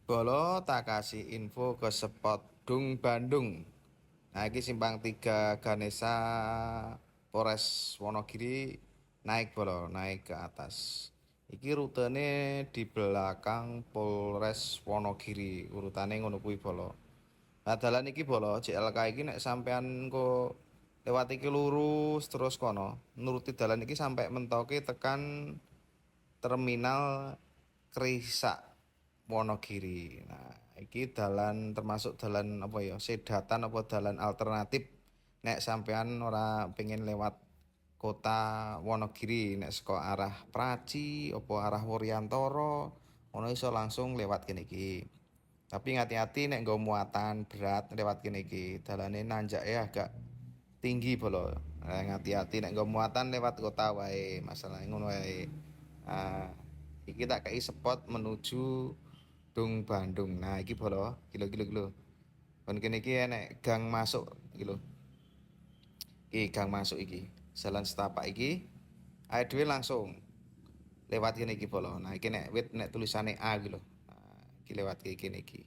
Bolo tak kasih info ke spot Dung Bandung. Nah, ini simpang 3 Ganesha Polres Wonogiri naik bolo, naik ke atas. Iki rutene di belakang Polres Wonogiri, urutane ngono kuwi bolo. Nah, dalan iki bolo, JLK iki nek sampean kok lewat iki lurus terus kono, nuruti dalan iki sampai mentoke tekan terminal Krisak Wonogiri. Nah, iki dalan termasuk dalan apa ya, sedatan apa dalan alternatif nek sampean ora pengen lewat kota Wonogiri, nek saka arah Praci apa arah Wuryantara ono iso langsung lewat kene iki. Tapi hati-hati nek nggo muatan berat lewat kene iki, dalane nanjake agak tinggi bolo. Hati-hati nek nggo muatan lewat kota wae, masalah ngono wae. Ah, iki tak kei spot menuju Dung Bandung. Nah, iki bolo, kilo. Kon kene iki enek gang masuk iki lho. Iki gang masuk iki. Jalan setapak iki. Ae dhewe langsung lewat kene iki bolo. Nah, iki nek wit nek tulisane A iki lho. Nah, iki lewat kene iki.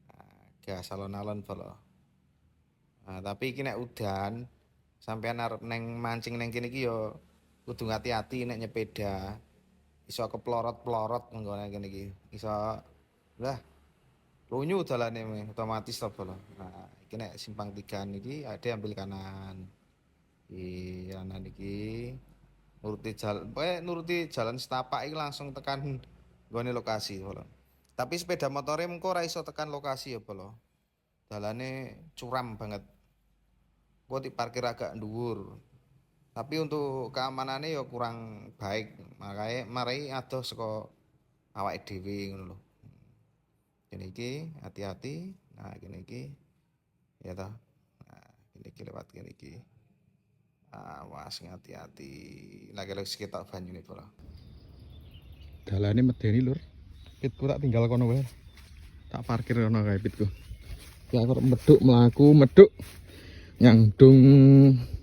Nah, gas alon-alon bolo. Nah, tapi iki nek udan sampean arep neng mancing neng kene iki yo kudu hati-hati nek nyepeda. Iso keplorot-plorot nggone kene iki. Iso lah lunyu dalane otomatis to bolo. Nah, iki nek simpang 3 niki ade ambil kanan. Iki kanan iki nuruti jalan setapak iki langsung tekan nggone lokasi bolo. Tapi sepeda motore mengko ora iso tekan lokasi ya bolo. Dalane curam banget. Kok diparkir agak dhuwur. Tapi untuk keamanannya ya kurang baik. Makanya mari adoh saka awake dhewe ngono lho. Kene iki hati-hati. Nah, kene iki ya toh. Nah, kene iki lewat kene iki. Awas hati-hati. Lagi-lagi sekitar banyune bro. Dalane medeni lur. Pitku tak tinggal kono wae. Tak parkir kono kae pitku. Ya aku meduk mlaku meduk nyang Dung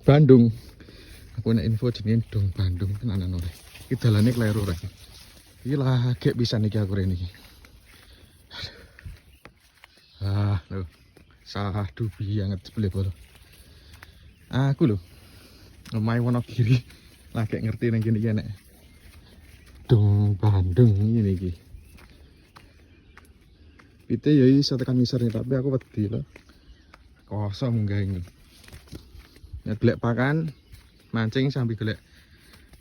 Bandung. Aku nek info jenenge Dung Bandung tenanan ora. Iki dalane kleru ora. Iki lagi pisan iki aku rene iki. Ah, lho. Sadu banget sebele bolo. Aku lho. Omahe Wonogiri lagi ngerti nang kene iki nek Dung Bandung ngene iki. Pite ya iso tekan ngisor tapi aku wedi lho. Kosong munggah iki. Ya golek pakan, mancing sambil golek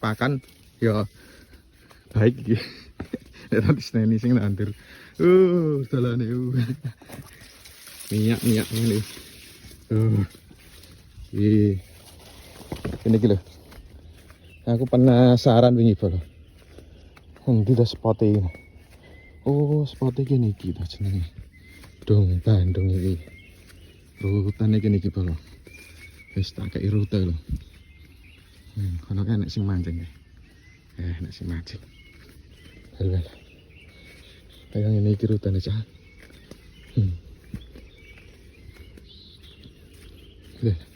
pakan ya baik iki. Nek nanti seneni sing nandur. Dalane. Minyak ngene. Ini iki lho. Aku penasaran wingi bolo. Endi ta spot iki? Oh, spot iki niki ta jenenge. Dung Bandung iki. Rutane kene iki bolo. Wis tak kei rute lho. Kono kan nek sing mancing. Nek sing mancing. Hal. Kayak ngene iki rutane cah.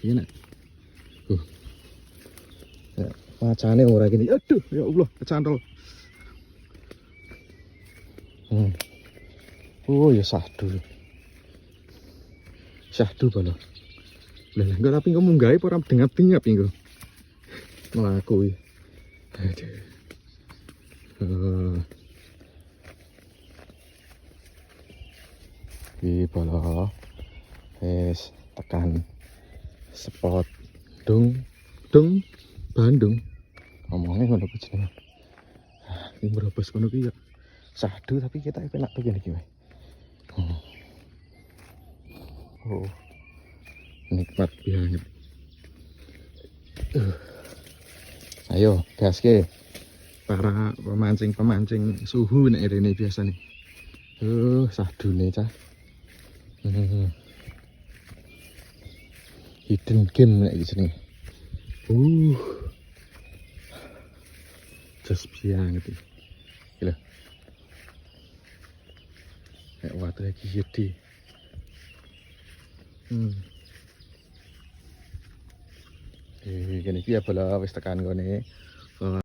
Iya nek. Ya, macane ora gini. Aduh, ya Allah, kecantol. Oh, ya sahdu. Sahdu bolo. Lah enggak tapi engko munggahe ora dengap-dengap engko. Mlaku iki. Aduh. Iki bolo. Wis tekan spot Dung Bandung. Ngomongnya ngono ku jenenge. Iki merobos kono ki ya sahdu tapi kita enak begini iki wae. Oh. Nikmat banget. Ayo gaske para pemancing suhu nek rene biasa nih. Sahdune cah. Hidden game nek iki jenenge. Just banget iki. Gila. Nek water iki gede. Kene iki ya bola wis tekan gone.